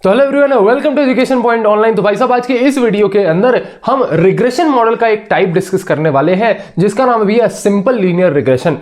तो hello everyone, welcome to education point online. तो भाई साहब, आज के इस वीडियो के अंदर हम रिग्रेशन मॉडल का एक टाइप डिस्कस करने वाले हैं जिसका नाम भी है सिंपल लीनियर रिग्रेशन।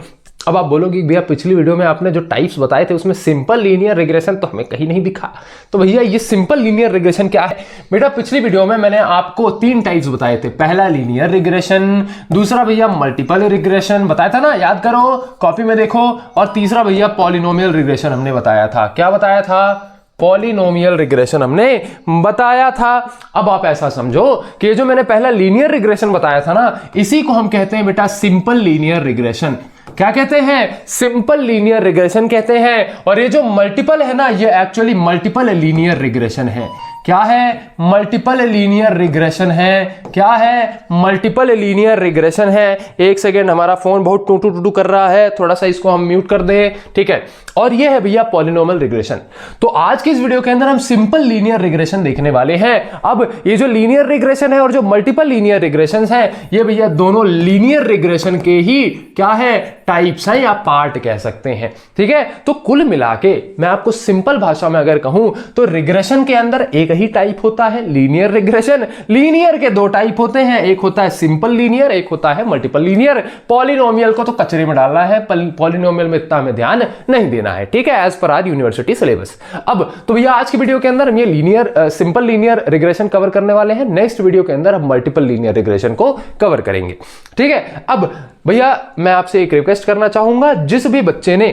अब आप बोलोगे भैया पिछली वीडियो में आपने जो टाइप्स बताए थे उसमें सिंपल लीनियर रिग्रेशन तो हमें कहीं नहीं दिखा। तो भैया ये सिंपल लीनियर रिग्रेशन क्या है? बेटा पिछली वीडियो में मैंने आपको 3 टाइप्स बताए थे। पहला लीनियर रिग्रेशन, दूसरा भैया मल्टीपल रिग्रेशन बताया था ना, याद करो कॉपी में देखो, और तीसरा भैया पॉलिनोमियल रिग्रेशन हमने बताया था। क्या बताया था? पॉलिनोमियल रिग्रेशन हमने बताया था। अब आप ऐसा समझो कि जो मैंने पहला लीनियर रिग्रेशन बताया था ना, इसी को हम कहते हैं बेटा सिंपल लीनियर रिग्रेशन। क्या कहते हैं? सिंपल लीनियर रिग्रेशन कहते हैं। और ये जो मल्टीपल है ना, ये एक्चुअली मल्टीपल लीनियर रिग्रेशन है। क्या है? मल्टीपल लीनियर रिग्रेशन है। क्या है? मल्टीपल लीनियर रिग्रेशन है। एक सेकेंड, हमारा फोन बहुत टूटू टूटू कर रहा है, थोड़ा सा इसको हम म्यूट कर दें, ठीक है। और ये है भैया पॉलिनोमियल रिग्रेशन। तो आज की इस वीडियो के अंदर हम सिंपल लीनियर रिग्रेशन देखने वाले हैं। अब ये जो लीनियर रिग्रेशन है और जो मल्टीपल लीनियर रिग्रेशन है, ये भैया दोनों लीनियर रिग्रेशन के ही क्या है? टाइप्स हैं या पार्ट कह सकते हैं, ठीक है। तो कुल मिला के मैं आपको सिंपल भाषा में अगर कहूं तो रिग्रेशन के अंदर एक ही टाइप होता है, लीनियर रिग्रेशन। लीनियर के 2 टाइप होते हैं, एक होता है सिंपल लीनियर, एक होता है मल्टीपल लीनियर। पॉलिनोमियल को तो कचरे में डालना है, पॉलिनोमियल में इतना हमें ध्यान नहीं देना है, ठीक है, एज पर आज यूनिवर्सिटी सिलेबस। अब तो भैया आज की वीडियो के अंदर हम ये linear simple linear regression cover करने वाले हैं। नेक्स्ट वीडियो के अंदर हम मल्टीपल लीनियर रिग्रेशन को कवर करेंगे, ठीक है। अब भैया मैं आपसे एक रिक्वेस्ट करना चाहूंगा, जिस भी बच्चे ने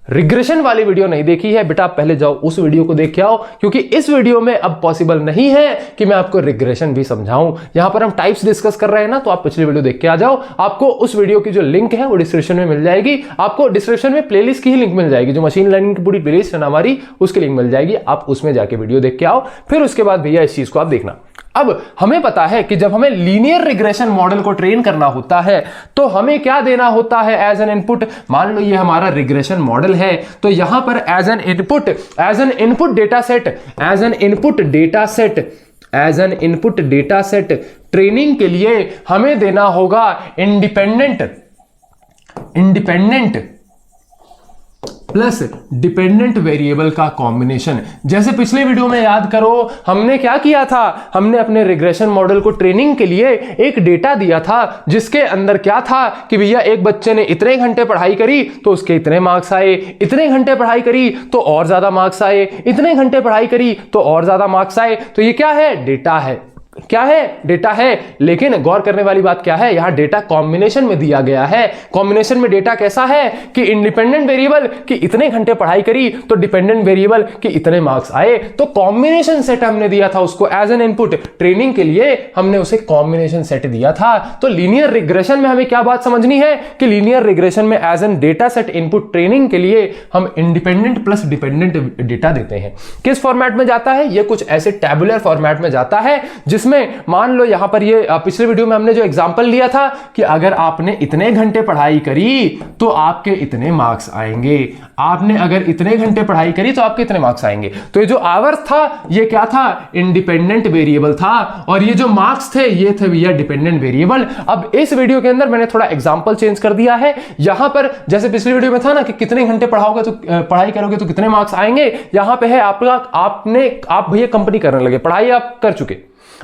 रिग्रेशन वाली वीडियो नहीं देखी है, बेटा पहले जाओ उस वीडियो को देख के आओ, क्योंकि इस वीडियो में अब पॉसिबल नहीं है कि मैं आपको रिग्रेशन भी समझाऊं। यहां पर हम टाइप्स डिस्कस कर रहे हैं ना, तो आप पिछली वीडियो देख के आ जाओ। आपको उस वीडियो की जो लिंक है वो डिस्क्रिप्शन में मिल जाएगी। आपको डिस्क्रिप्शन में प्लेलिस्ट की ही लिंक मिल जाएगी, जो मशीन लर्निंग की पूरी प्लेलिस्ट है ना हमारी, उसकी लिंक मिल जाएगी। आप उसमें जाके वीडियो देख के आओ, फिर उसके बाद भैया इस चीज को आप देखना। अब हमें पता है कि जब हमें लीनियर रिग्रेशन मॉडल को ट्रेन करना होता है तो हमें क्या देना होता है एज एन इनपुट। मान लो ये हमारा रिग्रेशन मॉडल है, तो यहां पर as an input data set training के लिए हमें देना होगा इंडिपेंडेंट प्लस डिपेंडेंट वेरिएबल का कॉम्बिनेशन। जैसे पिछले वीडियो में याद करो, हमने क्या किया था? हमने अपने रिग्रेशन मॉडल को ट्रेनिंग के लिए एक डेटा दिया था, जिसके अंदर क्या था कि भैया एक बच्चे ने इतने घंटे पढ़ाई करी तो उसके इतने मार्क्स आए, इतने घंटे पढ़ाई करी तो और ज्यादा मार्क्स आए, इतने घंटे पढ़ाई करी तो और ज्यादा मार्क्स आए। तो ये क्या है? डेटा है। क्या है? डेटा है। लेकिन गौर करने वाली बात क्या है, यहां डेटा कॉम्बिनेशन में दिया गया है। कॉम्बिनेशन में डेटा कैसा है कि इंडिपेंडेंट वेरिएबल कि इतने घंटे पढ़ाई करी तो डिपेंडेंट वेरिएबल कि इतने मार्क्स आए। तो कॉम्बिनेशन सेट हमने दिया था उसको एज एन इनपुट ट्रेनिंग के लिए, हमने उसे कॉम्बिनेशन सेट दिया था। तो लीनियर रिग्रेशन में हमें क्या बात समझनी है कि लीनियर रिग्रेशन में as an data set input training के लिए हम इंडिपेंडेंट प्लस डिपेंडेंट डेटा देते हैं। किस फॉर्मेट में जाता है? ये कुछ ऐसे टैबुलर फॉर्मेट में जाता है, जिसमें मान लो यहां पर ये पिछले वीडियो में हमने जो एग्जांपल लिया था कि अगर आपने इतने घंटे पढ़ाई करी तो आपके इतने मार्क्स आएंगे, आपने अगर इतने घंटे पढ़ाई करी तो आपके इतने मार्क्स आएंगे। तो ये जो आवर्स था ये क्या था? इंडिपेंडेंट वेरिएबल था, और ये जो मार्क्स थे ये थे भैया डिपेंडेंट वेरिएबल। अब इस वीडियो के अंदर मैंने थोड़ा एग्जांपल चेंज कर दिया है। यहां पर जैसे पिछली वीडियो में था ना कि कितने घंटे पढ़ाई करोगे तो कितने मार्क्स आएंगे, यहां पे है आप भैया कंपनी करने लगे, पढ़ाई आप कर चुके,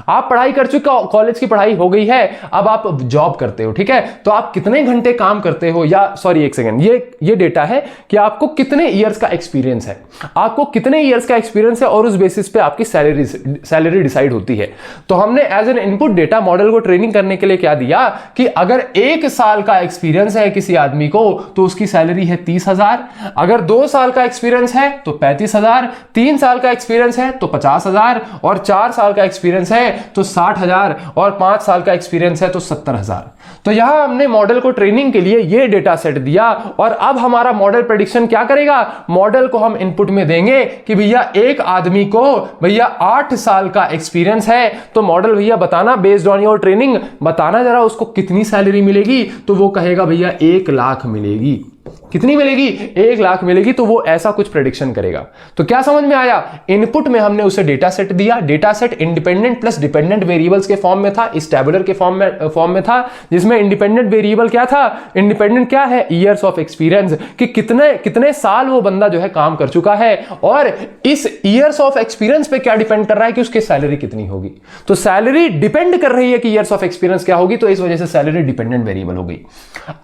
आप पढ़ाई कर चुके, कॉलेज की पढ़ाई हो गई है, अब आप जॉब करते हो, ठीक है। तो आप कितने घंटे काम करते हो, या सॉरी एक सेकंड, ये डेटा है कि आपको कितने इयर्स का एक्सपीरियंस है, आपको कितने इयर्स का एक्सपीरियंस है, और उस बेसिस पे आपकी सैलरी डिसाइड होती है। तो हमने as an input data model को ट्रेनिंग करने के लिए क्या दिया कि अगर 1 साल का एक्सपीरियंस है किसी आदमी को तो उसकी सैलरी है 30,000, अगर 2 साल का एक्सपीरियंस है तो 35,000, 3 साल का एक्सपीरियंस है तो 50,000, और 4 साल का एक्सपीरियंस है तो 60,000, और 5 साल का एक्सपीरियंस है तो 70,000। तो यहां हमने मॉडल को ट्रेनिंग के लिए ये डेटा सेट दिया, और अब हमारा मॉडल प्रेडिक्शन क्या करेगा? मॉडल को हम इनपुट में देंगे कि भैया एक आदमी को भैया 8 साल का एक्सपीरियंस है, तो मॉडल भैया बताना बेस्ड ऑन योर ट्रेनिंग, बताना जरा उसको कितनी सैलरी मिलेगी। तो वो कहेगा भैया 1 लाख मिलेगी। कितनी मिलेगी, 1 लाख मिलेगी। तो वो ऐसा कुछ प्रेडिक्शन करेगा। तो क्या समझ में आया, इनपुट में हमने उसे डेटा सेट दिया, data set independent plus dependent variables के फॉर्म में था, इस टैबुलर के फॉर्म में था, जिसमें इंडिपेंडेंट वेरिएबल क्या था, इंडिपेंडेंट क्या है, ईयर्स ऑफ एक्सपीरियंस, कि कितने साल वो बंदा जो है काम कर चुका है, और इस ईयर्स ऑफ एक्सपीरियंस पे क्या डिपेंड कर रहा है कि उसकी सैलरी कितनी होगी। तो सैलरी डिपेंड कर रही है कि ईयर्स ऑफ एक्सपीरियंस क्या होगी, तो इस वजह से सैलरी डिपेंडेंट वेरिएबल हो गई।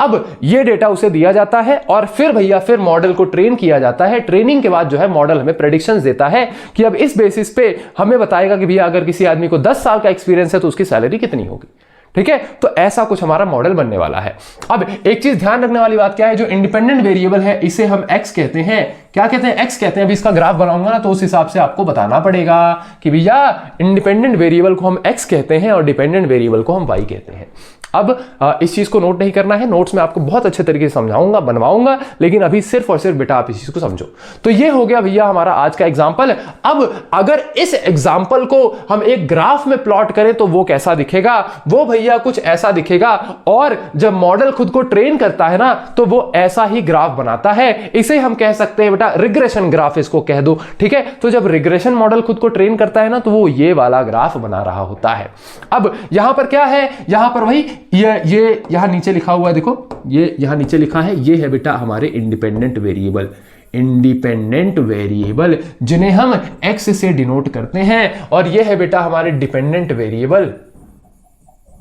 अब ये डेटा उसे दिया जाता है और फिर भैया फिर मॉडल को ट्रेन किया जाता है। ट्रेनिंग के बाद जो है मॉडल हमें प्रेडिक्शंस देता है कि अब इस बेसिस पे हमें बताएगा कि भैया अगर किसी आदमी को 10 साल का एक्सपीरियंस है तो उसकी सैलरी कितनी होगी। ठीक है, तो ऐसा कुछ हमारा मॉडल बनने वाला है। अब एक चीज ध्यान रखने वाली बात क्या है, जो इंडिपेंडेंट वेरिएबल है इसे हम एक्स कहते हैं। क्या कहते हैं, एक्स कहते हैं। अभी इसका ग्राफ बनाऊंगा ना तो उस हिसाब से आपको बताना पड़ेगा कि भैया इंडिपेंडेंट वेरिएबल को हम एक्स कहते हैं और डिपेंडेंट वेरिएबल को हम वाई कहते हैं। अब इस चीज को नोट नहीं करना है, नोट्स में आपको बहुत अच्छे तरीके से समझाऊंगा, बनवाऊंगा, लेकिन अभी सिर्फ और सिर्फ बेटा आप इस चीज को समझो। तो ये हो गया भैया हमारा आज का एग्जांपल। अब अगर इस एग्जांपल को हम एक ग्राफ में प्लॉट करें तो वो कैसा दिखेगा, वो भैया कुछ ऐसा दिखेगा। और जब मॉडल खुद को ट्रेन करता है ना तो वो ऐसा ही ग्राफ बनाता है। इसे हम कह सकते हैं बेटा रिग्रेशन ग्राफ, इसको कह दो। ठीक है, तो जब रिग्रेशन मॉडल खुद को ट्रेन करता है ना तो वो ये वाला ग्राफ बना रहा होता है। अब यहां पर क्या है, यहां पर वही ये यहां नीचे लिखा हुआ है, देखो ये यहां नीचे लिखा है, ये है बेटा हमारे इंडिपेंडेंट वेरिएबल। इंडिपेंडेंट वेरिएबल जिन्हें हम एक्स से डिनोट करते हैं, और ये है बेटा हमारे डिपेंडेंट वेरिएबल,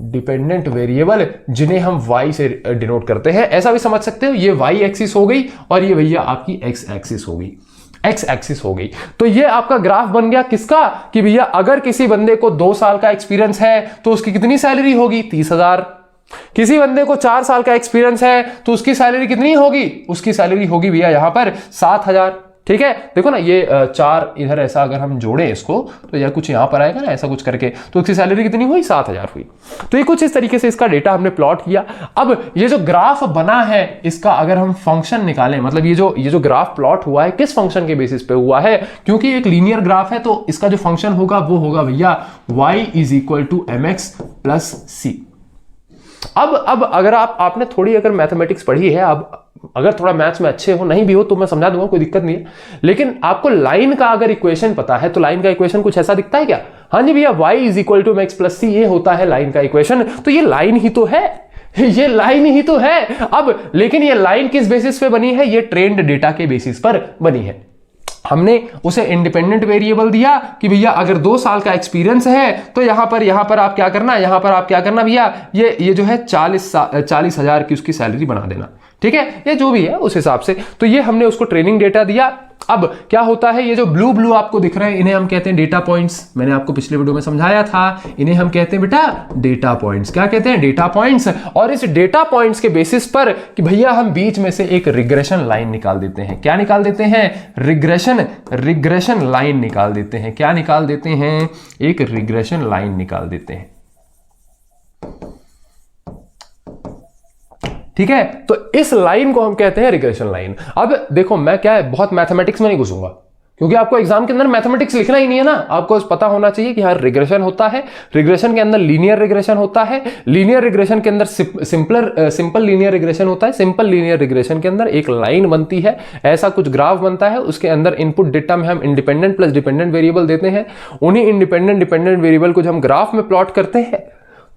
डिपेंडेंट वेरिएबल जिन्हें हम y से डिनोट करते हैं। ऐसा भी समझ सकते हो, ये y एक्सिस हो गई और ये भैया आपकी x एक्सिस हो गई, x एक्सिस हो गई। तो ये आपका ग्राफ बन गया किसका, कि भैया अगर किसी बंदे को 2 साल का एक्सपीरियंस है तो उसकी कितनी सैलरी होगी, 30,000। किसी बंदे को 4 साल का एक्सपीरियंस है तो उसकी सैलरी कितनी होगी, उसकी सैलरी होगी भैया यहां पर 7,000। ठीक है, देखो ना ये 4 इधर ऐसा अगर हम जोड़े इसको तो यह कुछ यहां पर आएगा ना ऐसा कुछ करके, तो उसकी सैलरी कितनी हुई, 7,000 हुई। तो ये कुछ इस तरीके से इसका डेटा हमने प्लॉट किया। अब ये जो ग्राफ बना है इसका अगर हम फंक्शन निकालें, मतलब ये जो ग्राफ प्लॉट हुआ है किस फंक्शन के बेसिस पे हुआ है, क्योंकि एक लीनियर ग्राफ है तो इसका जो फंक्शन होगा वो होगा भैया y = mx + c। अब अगर आपने थोड़ी अगर मैथमेटिक्स पढ़ी है, अब अगर थोड़ा मैथ्स में अच्छे हो, नहीं भी हो तो मैं समझा दूंगा, कोई दिक्कत नहीं है। लेकिन आपको लाइन का अगर इक्वेशन पता है तो लाइन का इक्वेशन कुछ ऐसा दिखता है क्या, हाँ जी भैया y = mx + c, ये होता है लाइन का इक्वेशन। तो ये लाइन ही तो है, ये लाइन ही तो है। अब लेकिन ये लाइन किस बेसिस पे बनी है, ये ट्रेंड डेटा के बेसिस पर बनी है। हमने उसे इंडिपेंडेंट वेरिएबल दिया कि भैया अगर 2 साल का एक्सपीरियंस है तो यहां पर आप क्या करना भैया, ये जो है 40,000 की उसकी सैलरी बना देना। ठीक है, ये जो भी है उस हिसाब से। तो ये हमने उसको ट्रेनिंग डेटा दिया। अब क्या होता है, ये जो ब्लू आपको दिख रहे हैं इन्हें हम कहते हैं डेटा पॉइंट्स। मैंने आपको पिछले वीडियो में समझाया था, इन्हें हम कहते हैं बेटा डेटा पॉइंट्स। क्या कहते हैं, डेटा पॉइंट्स। और इस डेटा पॉइंट्स के बेसिस पर कि भैया हम बीच में से एक रिग्रेशन लाइन निकाल देते हैं। क्या निकाल देते हैं, रिग्रेशन लाइन निकाल देते हैं। क्या निकाल देते हैं, एक रिग्रेशन लाइन निकाल देते हैं। ठीक है, तो इस लाइन को हम कहते हैं रिग्रेशन लाइन। अब देखो मैं क्या है, बहुत मैथमेटिक्स में नहीं घुसूंगा क्योंकि आपको एग्जाम के अंदर मैथमेटिक्स लिखना ही नहीं है ना। आपको पता होना चाहिए कि हर रिग्रेशन होता है, रिग्रेशन के अंदर लीनियर रिग्रेशन होता है, लीनियर रिग्रेशन के अंदर सिंपल लीनियर रिग्रेशन होता है, सिंपल लीनियर रिग्रेशन के अंदर एक लाइन बनती है, ऐसा कुछ ग्राफ बनता है, उसके अंदर इनपुट डेटा में हम इंडिपेंडेंट प्लस डिपेंडेंट वेरिएबल देते हैं। उन्हीं इंडिपेंडेंट डिपेंडेंट वेरिएबल को जब हम ग्राफ में प्लॉट करते हैं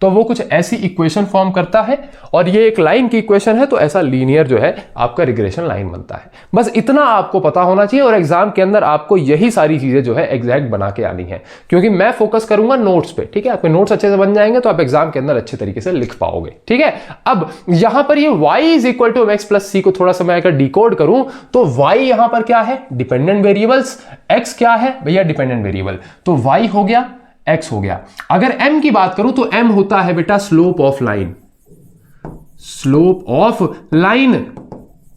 तो वो कुछ ऐसी इक्वेशन फॉर्म करता है, और ये एक लाइन की इक्वेशन है तो ऐसा लीनियर जो है आपका रिग्रेशन लाइन बनता है। बस इतना आपको पता होना चाहिए, और एग्जाम के अंदर आपको यही सारी चीजें जो है एग्जैक्ट बना के आनी है, क्योंकि मैं फोकस करूंगा नोट्स पे। ठीक है, आपके नोट्स अच्छे से बन जाएंगे तो आप एग्जाम के अंदर अच्छे तरीके से लिख पाओगे। ठीक है, अब यहां पर ये y = mx + c को थोड़ा सा मैं अगर डिकोड करूं तो y यहां पर क्या है, डिपेंडेंट वेरिएबल्स, x क्या है भैया, डिपेंडेंट वेरिएबल, तो y हो गया, x हो गया। अगर m की बात करूं तो m होता है बेटा slope of line, slope of line,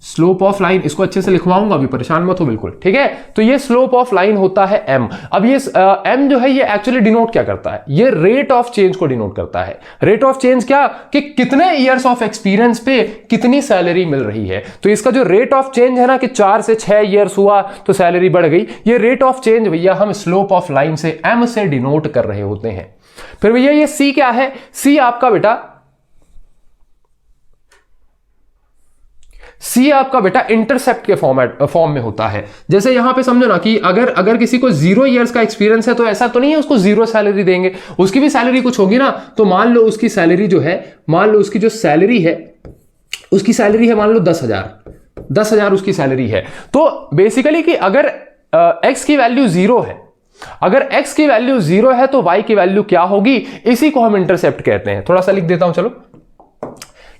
slope of line. इसको अच्छे से लिखवाऊंगा, अभी परेशान मत हो बिल्कुल। ठीक है, तो ये स्लोप ऑफ लाइन होता है m। अब ये m जो है ये एक्चुअली डिनोट क्या करता है, ये रेट ऑफ चेंज को डिनोट करता है। रेट ऑफ चेंज क्या, कि कितने ईयर्स ऑफ एक्सपीरियंस पे कितनी सैलरी मिल रही है। तो इसका जो रेट ऑफ चेंज है ना कि 4 से 6 ईयर्स हुआ तो सैलरी बढ़ गई, ये रेट ऑफ चेंज भैया हम स्लोप ऑफ लाइन से m से डिनोट कर रहे होते हैं। फिर भैया ये c क्या है, c आपका बेटा सी आपका बेटा इंटरसेप्ट के फॉर्म में होता है। जैसे यहां पे समझो ना कि अगर किसी को 0 ईयर्स का एक्सपीरियंस है तो ऐसा तो नहीं है उसको 0 सैलरी देंगे, उसकी भी सैलरी कुछ होगी ना। तो मान लो उसकी सैलरी जो है, मान लो उसकी जो सैलरी है, उसकी सैलरी है मान लो 10,000 उसकी सैलरी है। तो बेसिकली कि अगर x की वैल्यू 0 है, अगर x की वैल्यू 0 है तो y की वैल्यू क्या होगी, इसी को हम इंटरसेप्ट कहते हैं। थोड़ा सा लिख देता हूं चलो,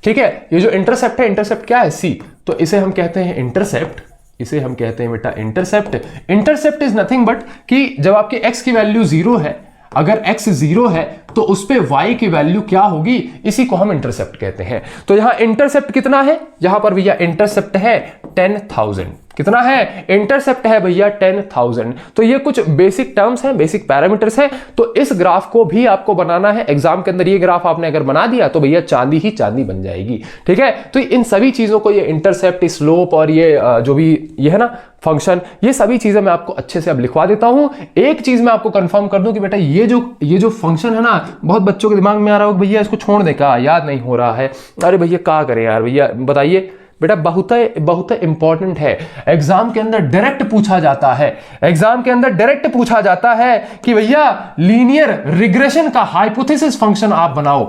ठीक है। ये जो इंटरसेप्ट है, इंटरसेप्ट क्या है, c, तो इसे हम कहते हैं इंटरसेप्ट, इसे हम कहते हैं बेटा intercept. Intercept is nothing but कि जब आपकी x की वैल्यू 0 है, अगर x 0 है तो उस पे y की वैल्यू क्या होगी, इसी को हम इंटरसेप्ट कहते हैं। तो यहां इंटरसेप्ट कितना है, यहां पर भैया इंटरसेप्ट है 10,000। कितना है, इंटरसेप्ट है भैया 10,000। तो ये कुछ बेसिक टर्म्स हैं, बेसिक पैरामीटर्स हैं। तो इस ग्राफ को भी आपको बनाना है एग्जाम के अंदर। ये ग्राफ आपने अगर बना दिया तो भैया चांदी ही चांदी बन जाएगी, ठीक है। तो इन सभी चीजों को, ये इंटरसेप्ट, स्लोप और ये जो भी ये है ना फंक्शन, ये सभी चीजें मैं आपको अच्छे से अब लिखवा देता हूं। एक चीज मैं आपको कंफर्म कर दूं कि बेटा ये जो फंक्शन है ना, बहुत बच्चों के दिमाग में आ रहा होगा भैया इसको छोड़ दे, का याद नहीं हो रहा है, अरे भैया क्या करें यार, भैया बताइए। बेटा बहुत इंपॉर्टेंट है, एग्जाम के अंदर डायरेक्ट पूछा जाता है, एग्जाम के अंदर डायरेक्ट पूछा जाता है कि भैया लीनियर रिग्रेशन का हाइपोथेसिस फंक्शन आप बनाओ,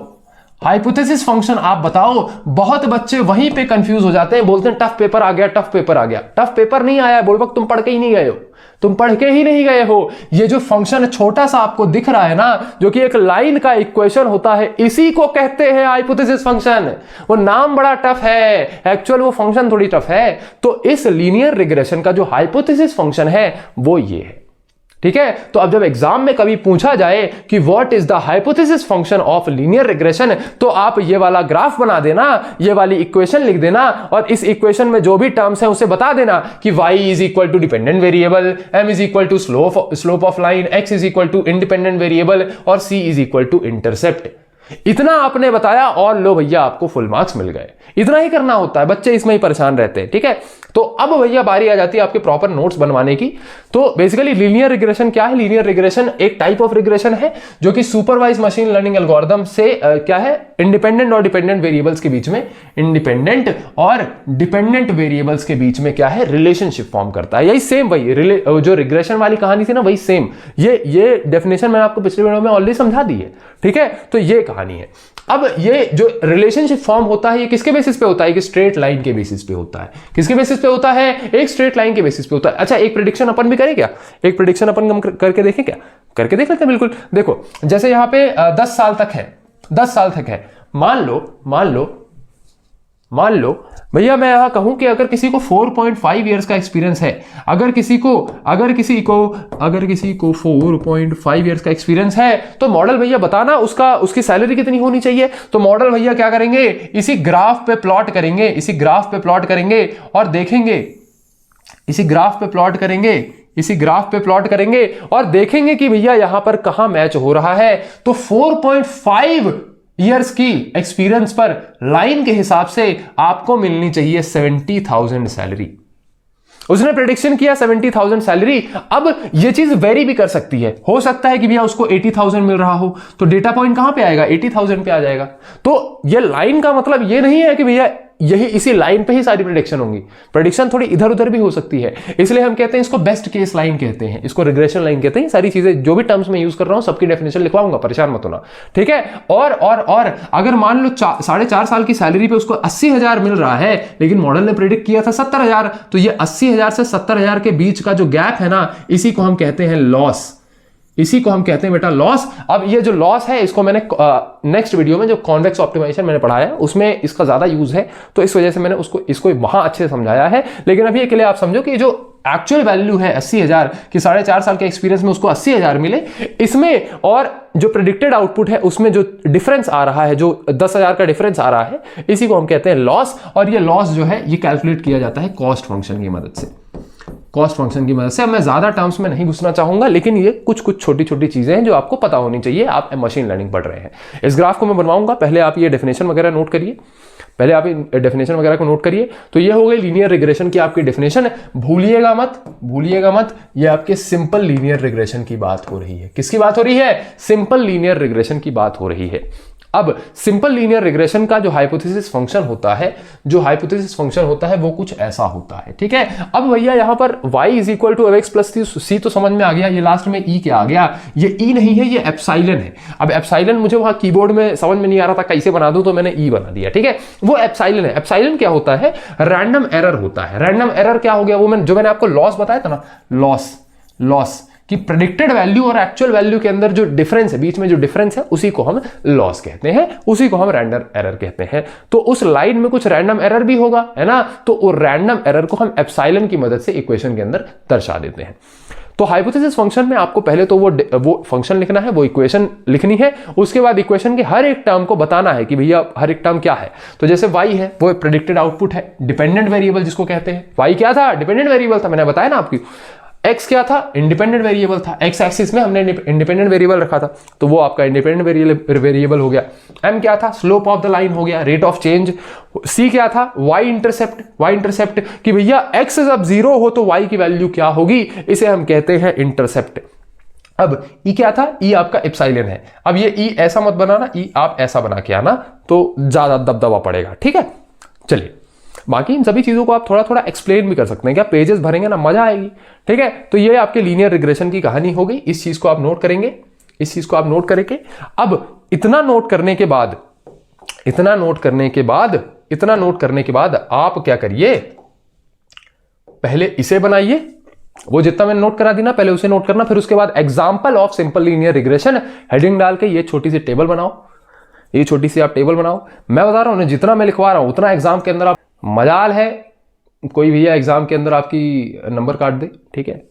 हाइपोथेसिस फंक्शन आप बताओ। बहुत बच्चे वहीं पे कंफ्यूज हो जाते हैं, बोलते हैं टफ पेपर आ गया, टफ पेपर आ गया। टफ पेपर नहीं आया, बोलबक तुम पढ़ के ही नहीं गए हो, तुम पढ़ के ही नहीं गए हो। ये जो फंक्शन छोटा सा आपको दिख रहा है ना, जो कि एक लाइन का इक्वेशन होता है, इसी को कहते हैं हाइपोथेसिस फंक्शन। वो नाम बड़ा टफ है, एक्चुअल वो फंक्शन थोड़ी टफ है। तो इस लीनियर रिग्रेशन का जो हाइपोथेसिस फंक्शन है वो ये है, ठीक है। तो अब जब एग्जाम में कभी पूछा जाए कि what is the hypothesis function of linear regression, तो आप ये वाला ग्राफ बना देना, ये वाली इक्वेशन लिख देना, और इस इक्वेशन में जो भी टर्म्स हैं उसे बता देना कि y is equal to dependent variable, m is equal to slope of line, x is equal to independent variable और c is equal to intercept. इतना आपने बताया और लो भैया आपको फुल मार्क्स मिल गए। इतना ही करना होता है, बच्चे इसमें ही परेशान रहते हैं, ठीक है। तो अब भैया बारी आ जाती है आपके प्रॉपर नोट्स बनवाने की। तो बेसिकली लीनियर रिग्रेशन क्या है, लीनियर रिग्रेशन एक टाइप ऑफ रिग्रेशन है जो कि सुपरवाइज मशीन लर्निंग एल्गोरिथम से क्या है, इंडिपेंडेंट और डिपेंडेंट वेरिएबल्स के बीच में, इंडिपेंडेंट और डिपेंडेंट वेरिएबल्स के बीच में क्या है, रिलेशनशिप फॉर्म करता है। यही सेम वही जो रिग्रेशन वाली कहानी थी ना, वही सेम ये डेफिनेशन मैंने आपको पिछले वीडियो में ऑलरेडी समझा दी है, ठीक है। तो ये कहानी है। अब ये जो रिलेशनशिप फॉर्म होता है, ये किसके बेसिस पे होता है, कि स्ट्रेट लाइन के बेसिस पे होता है। किसके बेसिस पे होता है, एक स्ट्रेट लाइन के बेसिस पे होता है। अच्छा, एक प्रेडिक्शन अपन भी करें क्या, एक प्रेडिक्शन अपन करके देखें क्या, करके देख लेते हैं। बिल्कुल, देखो जैसे यहां पे 10 साल तक है, 10 साल तक है। मान लो भैया मैं यहां कहूं कि अगर किसी को 4.5 इयर्स का एक्सपीरियंस है, अगर किसी को 4.5 इयर्स का एक्सपीरियंस है, तो मॉडल भैया बताना उसकी सैलरी कितनी होनी चाहिए। तो मॉडल भैया क्या करेंगे, इसी ग्राफ पे प्लॉट करेंगे और देखेंगे, इसी ग्राफ पे प्लॉट करेंगे और देखेंगे कि भैया यहां पर कहां मैच हो रहा है। तो 4.5 ईयर्स की एक्सपीरियंस पर लाइन के हिसाब से आपको मिलनी चाहिए 70,000 सैलरी। उसने प्रेडिक्शन किया 70,000 सैलरी। अब ये चीज वेरी भी कर सकती है, हो सकता है कि भैया उसको 80,000 मिल रहा हो, तो डेटा पॉइंट कहां पे आएगा, 80,000 पे आ जाएगा। तो ये लाइन का मतलब ये नहीं है कि भैया यही इसी लाइन पे ही सारी प्रेडिक्शन होंगी, प्रेडिक्शन थोड़ी इधर उधर भी हो सकती है। इसलिए हम कहते हैं इसको बेस्ट केस लाइन कहते हैं, इसको रिग्रेशन लाइन कहते हैं। सारी चीजें जो भी टर्म्स में यूज कर रहा हूं सबकी डेफिनेशन लिखवाऊंगा, परेशान मत होना, ठीक है। और अगर मान लो 4.5 साल की सैलरी पे उसको 80,000 मिल रहा है, लेकिन मॉडल ने प्रेडिक्ट किया था 70,000, तो ये 80,000 से 70,000 के बीच का जो गैप है ना, इसी को हम कहते हैं लॉस, इसी को हम कहते हैं बेटा लॉस। अब ये जो लॉस है इसको मैंने नेक्स्ट वीडियो में जो कॉन्वेक्स ऑप्टिमाइजेशन मैंने पढ़ाया उसमें इसका ज्यादा यूज है, तो इस वजह से मैंने इसको वहां अच्छे से समझाया है। लेकिन अभी के लिए आप समझो कि जो एक्चुअल वैल्यू है 80,000 की, 4.5 साल के एक्सपीरियंस में उसको 80,000 मिले, इसमें और जो प्रेडिक्टेड आउटपुट है उसमें जो डिफरेंस आ रहा है, जो 10,000 का डिफरेंस आ रहा है, इसी को हम कहते हैं लॉस। और ये लॉस जो है ये कैलकुलेट किया जाता है कॉस्ट फंक्शन की मदद से, कॉस्ट फंक्शन की मदद से। अब मैं ज्यादा टर्म्स में नहीं घुसना चाहूंगा, लेकिन ये कुछ छोटी छोटी चीजें हैं जो आपको पता होनी चाहिए, आप मशीन लर्निंग पढ़ रहे हैं। इस ग्राफ को मैं बनवाऊंगा, पहले आप ये डेफिनेशन वगैरह नोट करिए, तो ये हो गई लीनियर रिग्रेशन की आपकी डेफिनेशन। भूलिएगा मत, ये आपके सिंपल लीनियर रिग्रेशन की बात हो रही है। किसकी बात हो रही है, सिंपल लीनियर रिग्रेशन की बात हो रही है। अब सिंपल लीनियर रिग्रेशन का जो हाइपोथेसिस फंक्शन होता है, वो कुछ ऐसा होता है, ठीक है। अब भैया यहां पर y is equal to mx plus c तो समझ में आ गया। ये लास्ट में e क्या आ गया, ये e नहीं है, ये एप्सिलॉन है। अब एप्सिलॉन मुझे वहां कीबोर्ड में समझ में नहीं आ रहा था कैसे बना दूं, तो मैंने e बना दिया, ठीक है। वो एप्सिलॉन है। एप्सिलॉन क्या होता है, रैंडम एरर होता है। रैंडम एरर क्या हो गया, वो जो मैंने आपको लॉस बताया था ना, लॉस कि प्रेडिक्टेड वैल्यू और एक्चुअल वैल्यू के अंदर जो डिफरेंस है, बीच में जो डिफरेंस है, उसी को हम लॉस कहते हैं, उसी को हम रैंडम एरर कहते हैं। तो उस लाइन में कुछ रैंडम एरर भी होगा, है ना, तो वो रैंडम एरर को हम एप्सिलॉन की मदद से इक्वेशन के अंदर दर्शा देते हैं। तो हाइपोथेसिस फंक्शन में आपको पहले तो वो फंक्शन लिखना है, वो इक्वेशन लिखनी है, उसके बाद इक्वेशन के हर एक टर्म को बताना है कि भैया हर एक टर्म क्या है। तो जैसे y है, वो प्रेडिक्टेड आउटपुट है, डिपेंडेंट वेरिएबल जिसको कहते हैं। y क्या था, डिपेंडेंट वेरिएबल था, मैंने बताया ना आपकी। x क्या था, इंडिपेंडेंट वेरिएबल था। x एक्सिस में हमने इंडिपेंडेंट वेरिएबल रखा था, तो वो आपका इंडिपेंडेंट वेरिएबल हो गया। m क्या था, स्लोप ऑफ द लाइन हो गया, रेट ऑफ चेंज। c क्या था, y इंटरसेप्ट कि भैया x जब 0 हो तो y की वैल्यू क्या होगी, इसे हम कहते हैं इंटरसेप्ट। अब e क्या था, e आपका एप्सिलॉन है। अब ये e ऐसा मत बनाना, e आप ऐसा बना के आना तो ज्यादा दबदबा पड़ेगा, ठीक है। चलिए, बाकी इन सभी चीजों को आप थोड़ा थोड़ा एक्सप्लेन भी कर सकते हैं, क्या पेजेस भरेंगे ना, मजा आएगी, ठीक है। तो ये आपके लीनियर रिग्रेशन की कहानी हो गई। इस चीज को आप नोट करेंगे, अब इतना नोट करने के बाद आप क्या करिए, पहले इसे बनाइए, वो जितना मैंने नोट करा दी ना, पहले उसे नोट करना, फिर उसके बाद example of simple linear regression heading डाल के ये छोटी सी टेबल बनाओ, मैं बता रहा हूं जितना मैं लिखवा रहा हूं उतना एग्जाम के अंदर आप, मजाल है कोई भैया एग्जाम के अंदर आपकी नंबर काट दे, ठीक है,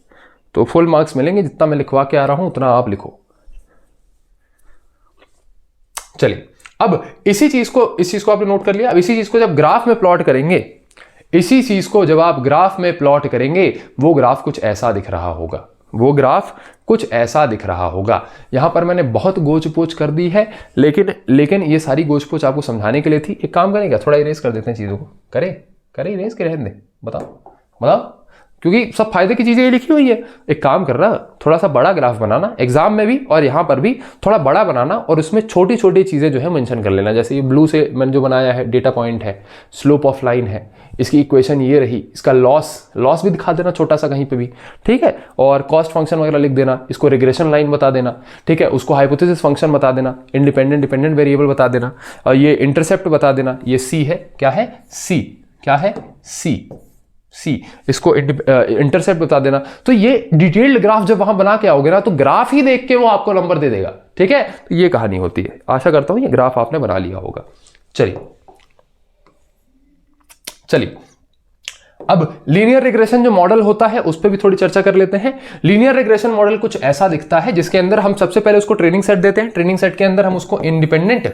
तो फुल मार्क्स मिलेंगे। जितना मैं लिखवा के आ रहा हूं उतना आप लिखो। चलिए, अब इस चीज को आपने नोट कर लिया। अब इसी चीज को जब ग्राफ में प्लॉट करेंगे, वो ग्राफ कुछ ऐसा दिख रहा होगा। यहां पर मैंने बहुत गोच पोच कर दी है, लेकिन ये सारी गोच पोच आपको समझाने के लिए थी। एक काम करेंगे, थोड़ा इरेज कर देते हैं चीजों को, करे इरेज के रहने दें, बताओ, क्योंकि सब फायदे की चीजें ये लिखी हुई है। एक काम कर रहा, थोड़ा सा बड़ा ग्राफ बनाना, एग्जाम में भी और यहां पर भी थोड़ा बड़ा बनाना, और उसमें छोटी छोटी चीजें जो है मेंशन कर लेना। जैसे ये ब्लू से मैंने जो बनाया है, डेटा पॉइंट है, स्लोप ऑफ लाइन है, इसकी इक्वेशन ये रही, इसका लॉस भी दिखा देना छोटा सा कहीं पे भी, ठीक है। और कॉस्ट फंक्शन वगैरह लिख देना, इसको रिग्रेशन लाइन बता देना, ठीक है, उसको हाइपोथेसिस फंक्शन बता देना, डिपेंडेंट वेरिएबल बता देना, और ये इंटरसेप्ट बता देना। ये सी है, क्या है सी, इसको इंटरसेप्ट बता देना। तो ये डिटेल्ड ग्राफ जब वहां बना के आओगे ना, तो ग्राफ ही देख के वो आपको नंबर दे देगा, ठीक है। तो ये कहानी होती है। आशा करता हूं ये ग्राफ आपने बना लिया होगा। चलिए, अब लीनियर रिग्रेशन जो मॉडल होता है उस पर भी थोड़ी चर्चा कर लेते हैं। लीनियर रिग्रेशन मॉडल कुछ ऐसा दिखता है, जिसके अंदर हम सबसे पहले उसको ट्रेनिंग सेट देते हैं। ट्रेनिंग सेट के अंदर हम उसको इंडिपेंडेंट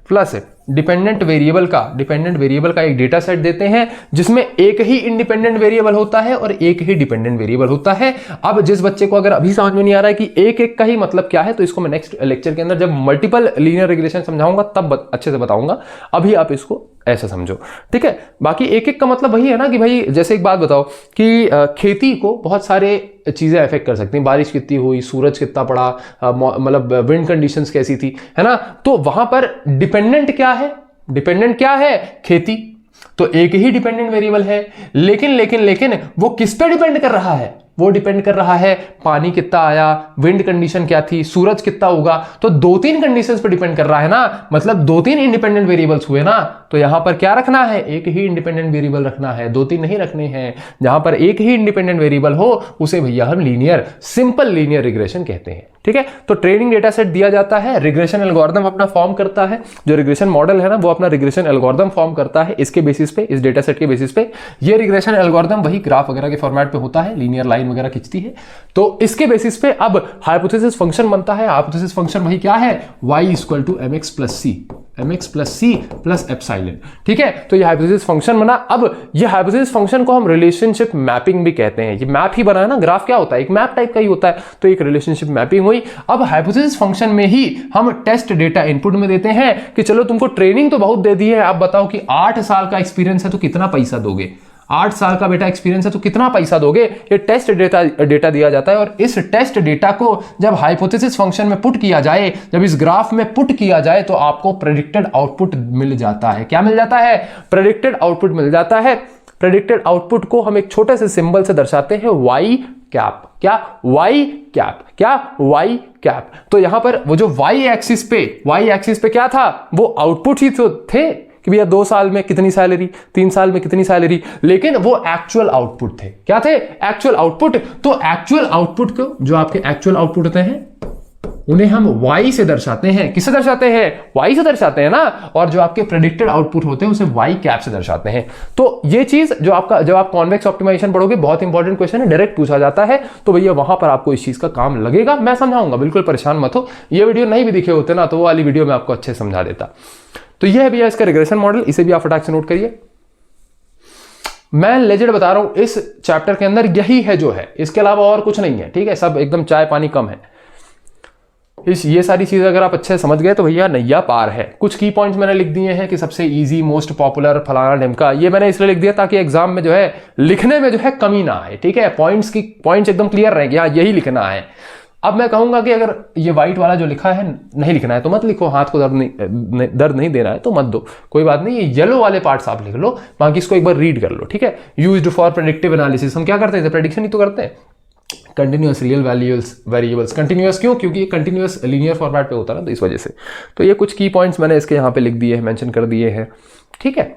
प्लस डिपेंडेंट वेरिएबल का एक डेटा सेट देते हैं, जिसमें एक ही इंडिपेंडेंट वेरिएबल होता है और एक ही डिपेंडेंट वेरिएबल होता है। अब जिस बच्चे को अगर अभी समझ में नहीं आ रहा है कि एक का ही मतलब क्या है, तो इसको मैं नेक्स्ट लेक्चर के अंदर जब मल्टीपल लीनियर रिग्रेशन समझाऊंगा तब अच्छे से बताऊंगा। अभी आप इसको ऐसा समझो, ठीक है। बाकी एक का मतलब वही है ना कि भाई, जैसे एक बात बताओ कि खेती को बहुत सारे चीजें अफेक्ट कर सकती हैं। बारिश कितनी हुई, सूरज कितना पड़ा, मतलब विंड कंडीशंस कैसी थी, है ना। तो वहां पर डिपेंडेंट क्या है, खेती। तो एक ही डिपेंडेंट वेरिएबल है, लेकिन वो किस पे डिपेंड कर रहा है, वो डिपेंड कर रहा है पानी कितना आया, विंड कंडीशन क्या थी, सूरज कितना होगा। तो 2-3 कंडीशंस पे डिपेंड कर रहा है ना, मतलब 2-3 इंडिपेंडेंट वेरिएबल्स हुए ना। तो यहां पर क्या रखना है, एक ही इंडिपेंडेंट वेरिएबल रखना है, 2-3 नहीं रखने हैं। जहां पर एक ही इंडिपेंडेंट वेरिएबल हो उसे भैया हम सिंपल लीनियर रिग्रेशन कहते हैं, ठीक है। तो ट्रेनिंग डेटा सेट दिया जाता है, रिग्रेशन एल्गोरिथम अपना फॉर्म करता है, जो रिग्रेशन मॉडल है ना वो अपना रिग्रेशन एल्गोरिथम फॉर्म करता है। इसके बेसिस पे, इस डेटा सेट के बेसिस पे ये रिग्रेशन एल्गोरिथम वही ग्राफ वगैरह के फॉर्मेट पे होता है, लीनियर लाइन वगैरह खींचती है। तो इसके बेसिस पे अब हाइपोथेसिस फंक्शन बनता है। हाइपोथेसिस फंक्शन वही क्या है, y = mx + c plus epsilon, ठीक है। तो ये हाइपोथेसिस फंक्शन बना। अब ये हाइपोथेसिस फंक्शन को हम रिलेशनशिप मैपिंग भी कहते हैं। ये मैप ही बना है ना, ग्राफ क्या होता है, एक मैप टाइप का ही होता है। तो एक रिलेशनशिप मैपिंग हुई। अब हाइपोथेसिस फंक्शन में ही हम टेस्ट डेटा इनपुट में देते हैं कि चलो तुमको ट्रेनिंग तो बहुत दे दी है, आप बताओ कि 8 साल का एक्सपीरियंस है तो कितना पैसा दोगे। 8 साल का बेटा एक्सपीरियंस है तो कितना पैसा दोगे? ये टेस्ट डेटा दिया जाता है और इस टेस्ट डेटा को जब हाइपोथेसिस फंक्शन में पुट किया जाए, जब इस ग्राफ में पुट किया जाए तो आपको प्रेडिक्टेड आउटपुट मिल जाता है। क्या मिल जाता है? प्रेडिक्टेड आउटपुट मिल जाता है। प्रेडिक्टेड आउटपुट को हम एक छोटे से सिंबल से दर्शाते हैं वाई कैप। क्या? Y cap. क्या? Y cap. तो यहां पर वो जो वाई एक्सिस पे क्या था? वो आउटपुट ही तो थे कि भैया 2 साल में कितनी सैलरी, 3 साल में कितनी सैलरी, लेकिन वो एक्चुअल आउटपुट थे। क्या थे? Actual output. तो एक्चुअल आउटपुट को, जो आपके एक्चुअल आउटपुट होते हैं, उन्हें हम y से दर्शाते हैं। किससे दर्शाते हैं? y से दर्शाते हैं ना। और जो आपके प्रेडिक्टेड आउटपुट होते हैं उसे y कैप से दर्शाते हैं। तो ये चीज जो आपका, जब आप कॉन्वेक्स ऑप्टिमाइजेशन पढ़ोगे, बहुत इंपॉर्टेंट क्वेश्चन है, डायरेक्ट पूछा जाता है, तो भैया वहां पर आपको इस चीज का काम लगेगा। मैं समझाऊंगा, बिल्कुल परेशान मत हो। ये वीडियो नहीं भी दिखे होते ना तो वो वाली वीडियो में आपको अच्छे समझा देता। तो ये है भैया इसका रिग्रेशन मॉडल, इसे भी आप फटाक से नोट करिए। मैं लेजेंड बता रहा हूं, इस चैप्टर के अंदर यही है जो है, इसके अलावा और कुछ नहीं है। ठीक है, सब एकदम चाय पानी कम है। ये सारी चीजें अगर आप अच्छे समझ गए तो भैया नैया पार है। कुछ की पॉइंट्स मैंने लिख दिए हैं कि सबसे इजी, मोस्ट पॉपुलर, फलाना ढिमका। ये मैंने इसलिए लिख दिया ताकि एग्जाम में जो है लिखने में जो है कमी ना आए। ठीक है, पॉइंट्स एकदम क्लियर रहे कि हाँ यही लिखना है। अब मैं कहूंगा कि अगर ये व्हाइट वाला जो लिखा है नहीं लिखना है तो मत लिखो, हाथ को दर्द नहीं देना है तो मत दो, कोई बात नहीं। ये येलो वाले पार्ट्स आप लिख लो, बाकी इसको एक बार रीड कर लो। ठीक है, यूज्ड फॉर प्रेडिक्टिव एनालिसिस। हम क्या करते हैं? प्रेडिक्शन ही तो करते हैं। Continuous real variables. कंटिन्यूअस क्यों? क्योंकि ये कंटिन्यूअस लीनियर फॉर्मेट पे होता है ना, तो इस वजह से। तो ये कुछ की पॉइंट्स मैंने इसके यहाँ पे लिख दिए हैं, मेंशन कर दिए हैं। ठीक है,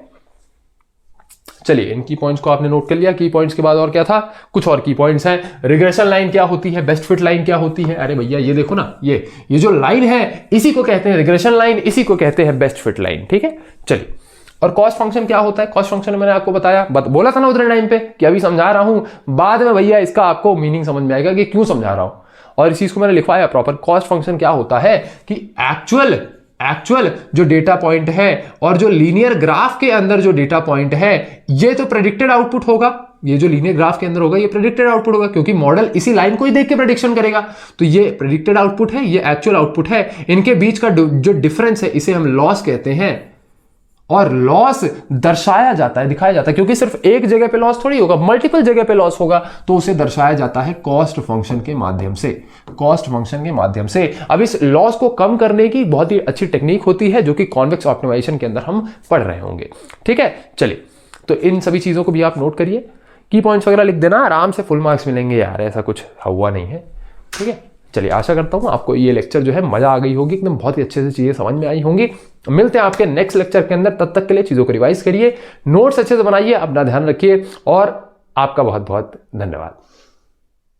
चलिए इन की पॉइंट्स को आपने नोट कर लिया। की पॉइंट्स के बाद और क्या था? कुछ और की पॉइंट्स हैं। रिग्रेशन लाइन क्या होती है? बेस्ट फिट लाइन क्या होती है? अरे भैया ये देखो ना, ये जो लाइन है इसी को कहते हैं रिग्रेशन लाइन, इसी को कहते हैं बेस्ट फिट लाइन। ठीक है, चलिए। और कॉस्ट फंक्शन क्या होता है? कॉस्ट फंक्शन मैंने आपको बताया, बोला था ना उतने टाइम पे कि अभी समझा रहा हूं, बाद में भैया इसका आपको मीनिंग समझ में आएगा कि क्यों समझा रहा हूं। और इस चीज को मैंने लिखवाया प्रॉपर। कॉस्ट फंक्शन क्या होता है कि एक्चुअल जो डेटा पॉइंट है और जो लीनियर ग्राफ के अंदर जो डेटा पॉइंट है, ये तो प्रेडिक्टेड आउटपुट होगा। ये जो लीनियर ग्राफ के अंदर होगा ये प्रेडिक्टेड आउटपुट होगा, क्योंकि मॉडल इसी लाइन को ही देख के प्रेडिक्शन करेगा। तो ये प्रेडिक्टेड आउटपुट है, ये एक्चुअल आउटपुट है। इनके बीच का जो डिफरेंस है इसे हम लॉस कहते हैं। और लॉस दर्शाया जाता है, दिखाया जाता है, क्योंकि सिर्फ एक जगह पे लॉस थोड़ी होगा, मल्टीपल जगह पे लॉस होगा, तो उसे दर्शाया जाता है कॉस्ट फंक्शन के माध्यम से। कॉस्ट फंक्शन के माध्यम से। अब इस लॉस को कम करने की बहुत ही अच्छी टेक्निक होती है जो कि कॉन्वेक्स ऑप्टिमाइजेशन के अंदर हम पढ़ रहे होंगे। ठीक है, चलिए तो इन सभी चीजों को भी आप नोट करिए। की पॉइंट्स वगैरह लिख देना, आराम से फुल मार्क्स मिलेंगे यार, ऐसा कुछ हुआ नहीं है। ठीक है, चलिए आशा करता हूं आपको ये लेक्चर जो है मजा आ गई होगी, एकदम बहुत ही अच्छे से चीजें समझ में आई होंगी। मिलते हैं आपके नेक्स्ट लेक्चर के अंदर, तब तक के लिए चीजों को रिवाइज करिए, नोट्स अच्छे से बनाइए, अपना ध्यान रखिए और आपका बहुत बहुत धन्यवाद।